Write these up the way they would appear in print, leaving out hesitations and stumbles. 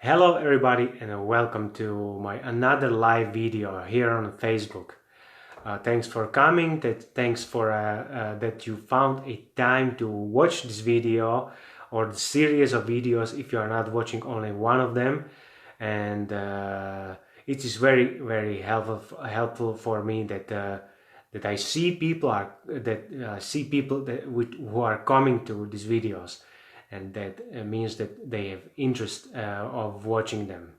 Hello everybody and welcome to my another live video here on Facebook. Thanks for coming, thanks for that you found a time to watch this video or the series of videos if you are not watching only one of them. And it is very helpful for me that I see people who are coming to these videos, and that means that they have interest of watching them.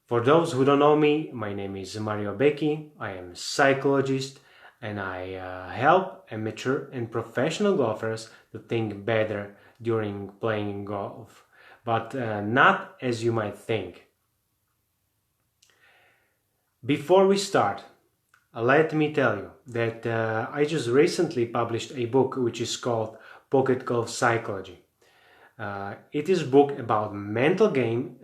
For those who don't know me, my name is Mario Becchi. I am a psychologist and I help amateur and professional golfers to think better during playing golf, but not as you might think. Before we start, let me tell you that I just recently published a book which is called Pocket Golf Psychology. It is a book about mental game,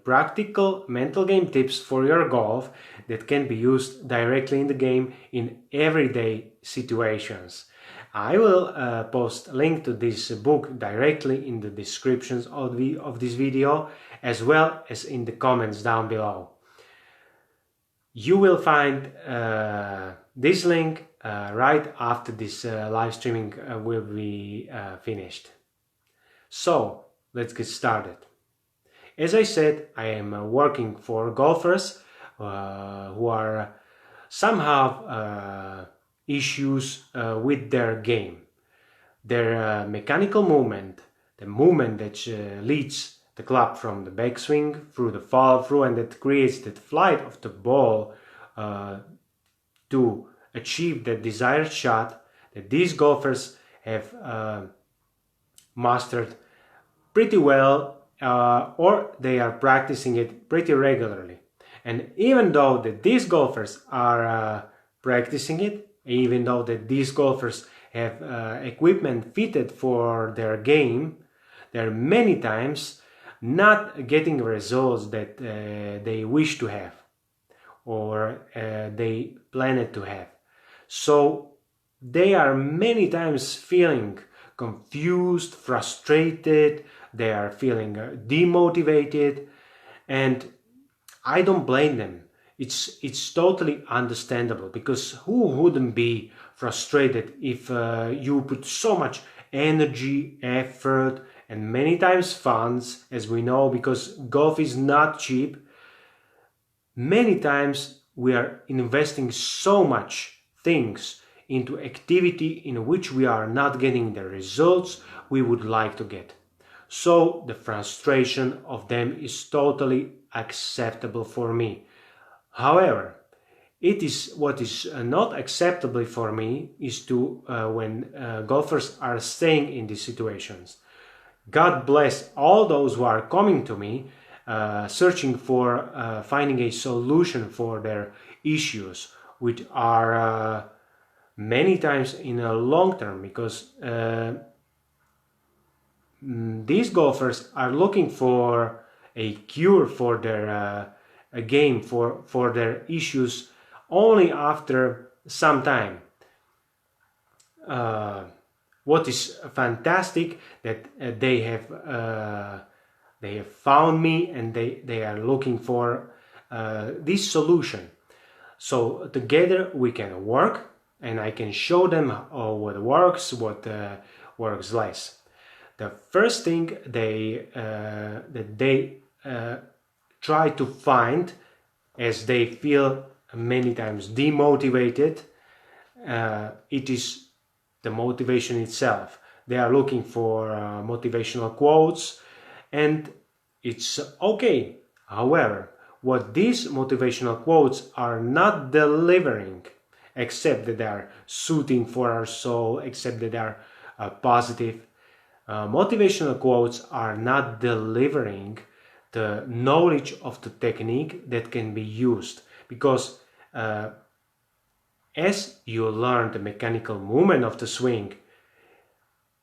practical mental game tips for your golf that can be used directly in the game in everyday situations. I will post a link to this book directly in the descriptions of this video, as well as in the comments down below. You will find this link right after this live streaming will be finished. So let's get started. As I said, I am working for golfers who are somehow issues with their game. Their mechanical movement, the movement that leads the club from the backswing through the follow through, and that creates that flight of the ball to achieve the desired shot, that these golfers have mastered pretty well, or they are practicing it pretty regularly. And even though that these golfers are practicing it, even though that these golfers have equipment fitted for their game, they're many times not getting results that they wish to have or they planned to have. So they are many times feeling confused, frustrated, they are feeling demotivated, and I don't blame them. It's totally understandable, because who wouldn't be frustrated if you put so much energy, effort, and many times funds, as we know, because golf is not cheap. Many times we are investing so much things into activity in which we are not getting the results we would like to get. So the frustration of them is totally acceptable for me. However, what is not acceptable for me is to when golfers are staying in these situations. God bless all those who are coming to me searching for finding a solution for their issues, which are many times in a long term, because these golfers are looking for a cure for their game, for their issues only after some time. What is fantastic that they have found me, and they are looking for this solution. So together we can work, and I can show them what works, what works less. The first thing that they try to find, as they feel many times demotivated, it is the motivation itself. They are looking for motivational quotes, and it's okay. However, what these motivational quotes are not delivering, except that they are soothing for our soul, except that they are positive, motivational quotes are not delivering the knowledge of the technique that can be used. Because as you learn the mechanical movement of the swing,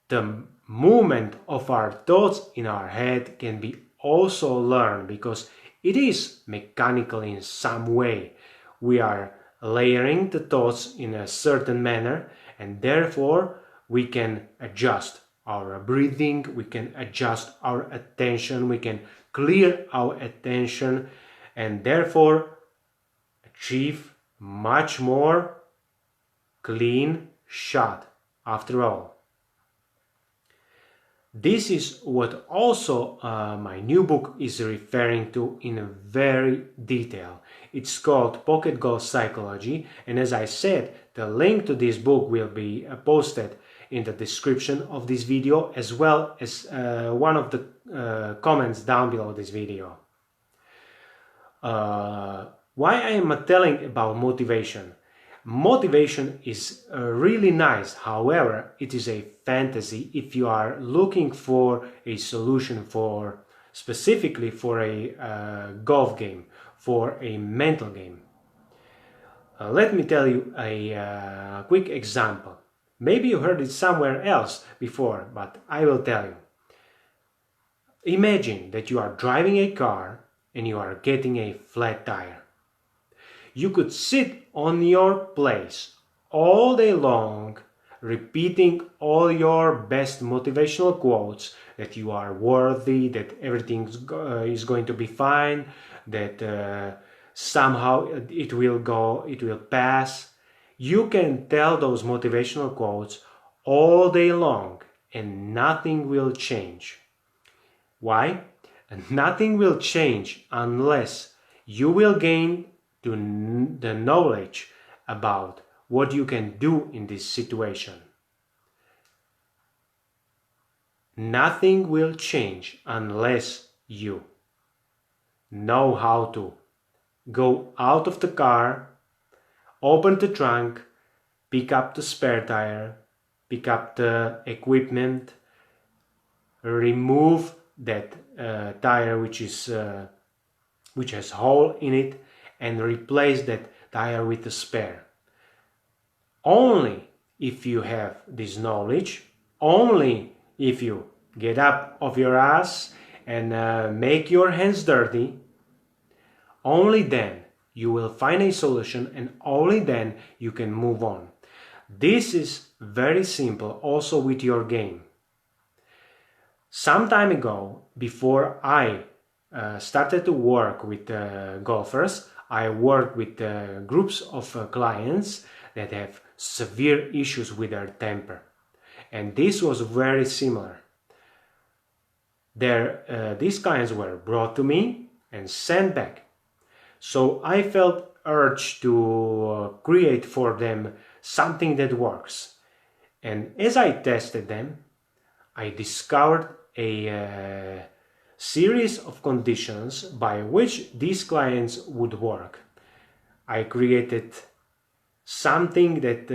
the movement of our thoughts in our head can be also learned, because it is mechanical in some way. We are layering the thoughts in a certain manner, and therefore we can adjust our breathing, we can adjust our attention, we can clear our attention, and therefore achieve much more clean shot after all. This is what also my new book is referring to in a very detail. It's called Pocket Golf Psychology, and as I said, the link to this book will be posted in the description of this video, as well as one of the comments down below this video. Why I am telling about motivation? Motivation is really nice, however, it is a fantasy if you are looking for a solution specifically for a golf game, for a mental game. Let me tell you a quick example. Maybe you heard it somewhere else before, but I will tell you. Imagine that you are driving a car and you are getting a flat tire. You could sit on your place all day long, repeating all your best motivational quotes, that you are worthy, that everything is going to be fine, that somehow it will pass. You can tell those motivational quotes all day long and nothing will change. Why? Nothing will change unless you will gain the knowledge about what you can do in this situation. Nothing will change unless you know how to go out of the car, open the trunk, pick up the spare tire, pick up the equipment, remove that tire which has hole in it, and replace that tire with a spare. Only if you have this knowledge, only if you get up off your ass and make your hands dirty, only then you will find a solution, and only then you can move on. This is very simple also with your game. Some time ago, before I started to work with golfers, I worked with groups of clients that have severe issues with their temper. And this was very similar. These clients were brought to me and sent back. So I felt urged to create for them something that works. And as I tested them, I discovered a series of conditions by which these clients would work. I created something that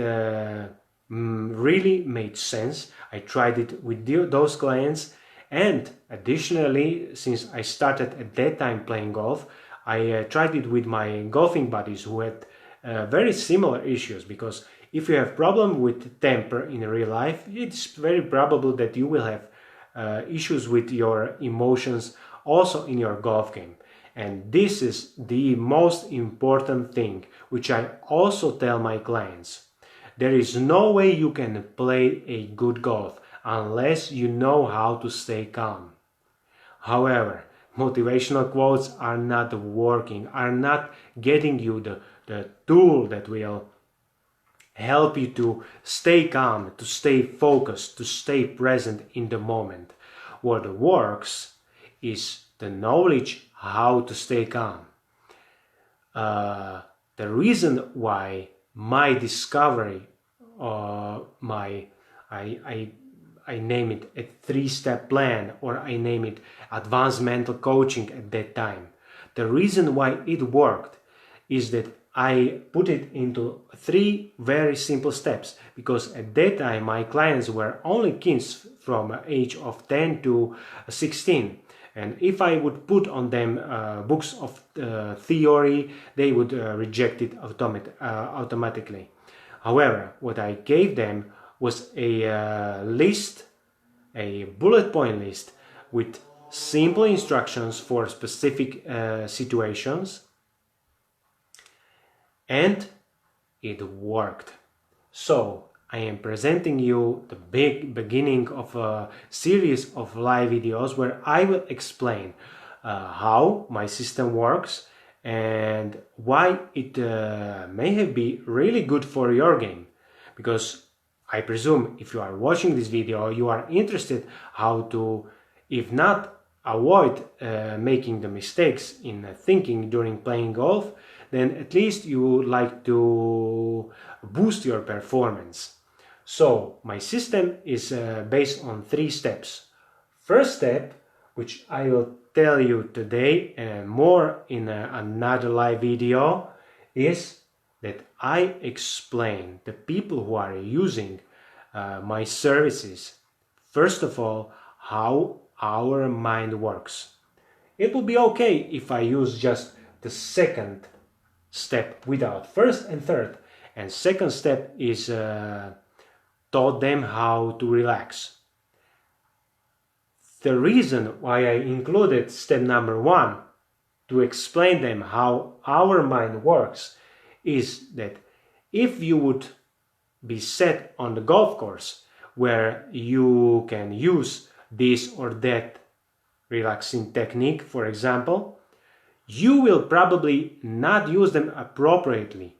really made sense. I tried it with those clients, and additionally, since I started at that time playing golf, I tried it with my golfing buddies who had very similar issues, because if you have problem with temper in real life, it's very probable that you will have issues with your emotions also in your golf game. And this is the most important thing, which I also tell my clients. There is no way you can play a good golf unless you know how to stay calm. However, motivational quotes are not working, are not getting you the tool that will help you to stay calm, to stay focused, to stay present in the moment. What works is the knowledge how to stay calm. The reason why my discovery, I name it a 3-step plan, or I name it advanced mental coaching at that time. The reason why it worked is that I put it into 3 very simple steps, because at that time my clients were only kids from age of 10 to 16, and if I would put on them books of theory, they would reject it automatically. However, what I gave them was a list, a bullet point list with simple instructions for specific situations, and it worked. So I am presenting you the big beginning of a series of live videos where I will explain how my system works and why it may have been really good for your game. Because I presume if you are watching this video, you are interested how to, if not avoid making the mistakes in thinking during playing golf, then at least you would like to boost your performance. So my system is based on 3 steps. First step, which I will tell you today and more in another live video, is that I explain the people who are using my services, first of all, how our mind works. It will be okay if I use just the second step without first and third. And second step is taught them how to relax. The reason why I included step number 1 to explain them how our mind works is that if you would be set on the golf course where you can use this or that relaxing technique, for example, you will probably not use them appropriately.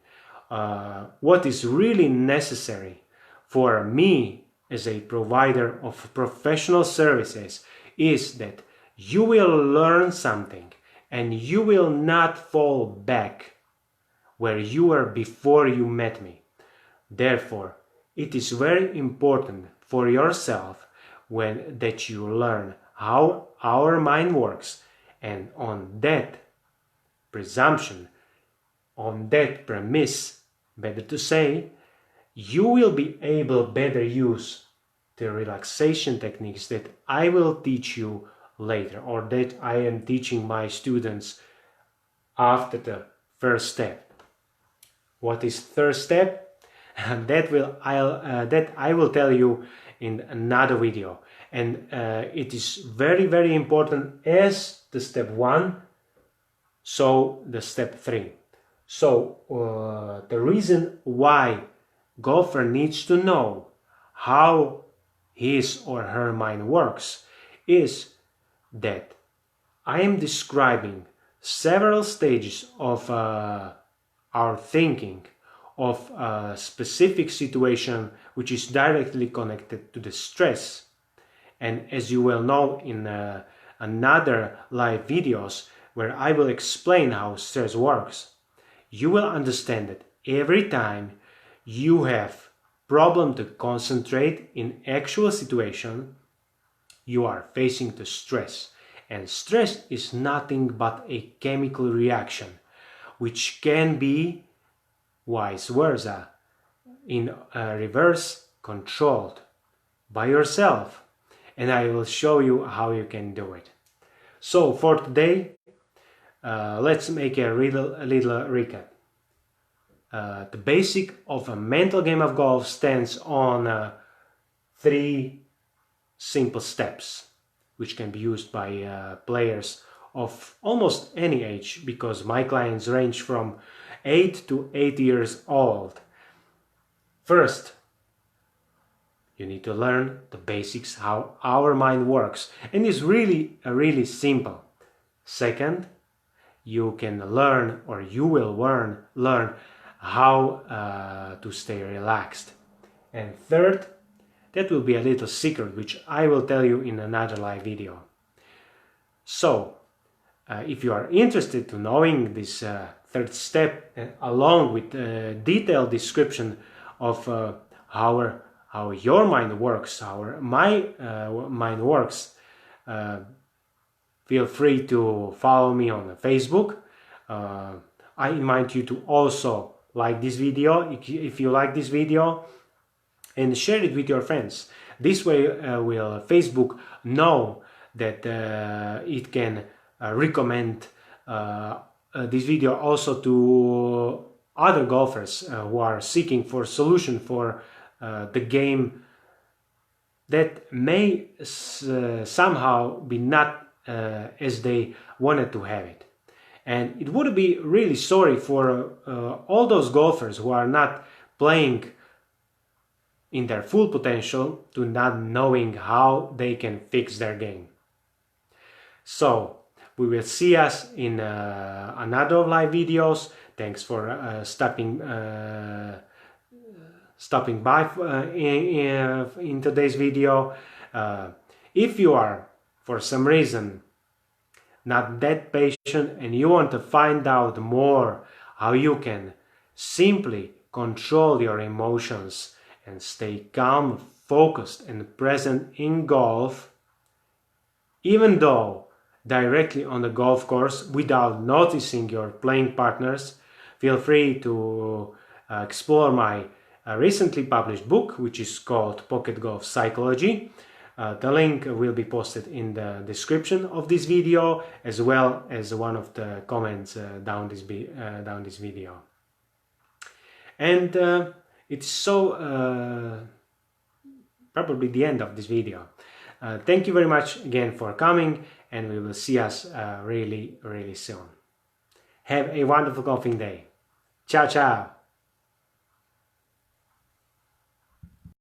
What is really necessary for me as a provider of professional services is that you will learn something and you will not fall back where you were before you met me. Therefore, it is very important for yourself that you learn how our mind works, and on that presumption, on that premise, better to say, you will be able better use the relaxation techniques that I will teach you later, or that I am teaching my students after the first step. What is third step? That I will tell you in another video, and it is very, very important as the step 1, so the step 3. So the reason why golfer needs to know how his or her mind works is that I am describing several stages of our thinking of a specific situation which is directly connected to the stress. And as you will know in another live videos where I will explain how stress works, you will understand that every time you have problem to concentrate in actual situation, you are facing the stress. And stress is nothing but a chemical reaction, which can be vice versa, in reverse, controlled by yourself. And I will show you how you can do it. So for today, let's make a little recap. The basic of a mental game of golf stands on 3 simple steps, which can be used by players of almost any age, because my clients range from 8 to 8 years old. First, you need to learn the basics how our mind works, and it's really simple. Second, you can learn, or you will learn how to stay relaxed. And third, that will be a little secret which I will tell you in another live video. So if you are interested to knowing this third step, along with a detailed description of how your mind works, how my mind works, feel free to follow me on Facebook. I invite you to also like this video if you like this video, and share it with your friends. This way will Facebook know that it can recommend this video also to other golfers who are seeking for a solution for the game that may somehow be not as they wanted to have it. And it would be really sorry for all those golfers who are not playing in their full potential to not knowing how they can fix their game. So we will see us in another live videos. Thanks for stopping by in today's video. If you are for some reason not that patient and you want to find out more how you can simply control your emotions and stay calm, focused and present in golf, even though directly on the golf course without noticing your playing partners, feel free to explore my recently published book, which is called Pocket Golf Psychology. The link will be posted in the description of this video, as well as one of the comments down this video. And it's so probably the end of this video. Thank you very much again for coming, and we will see us really soon. Have a wonderful golfing day. Ciao, ciao.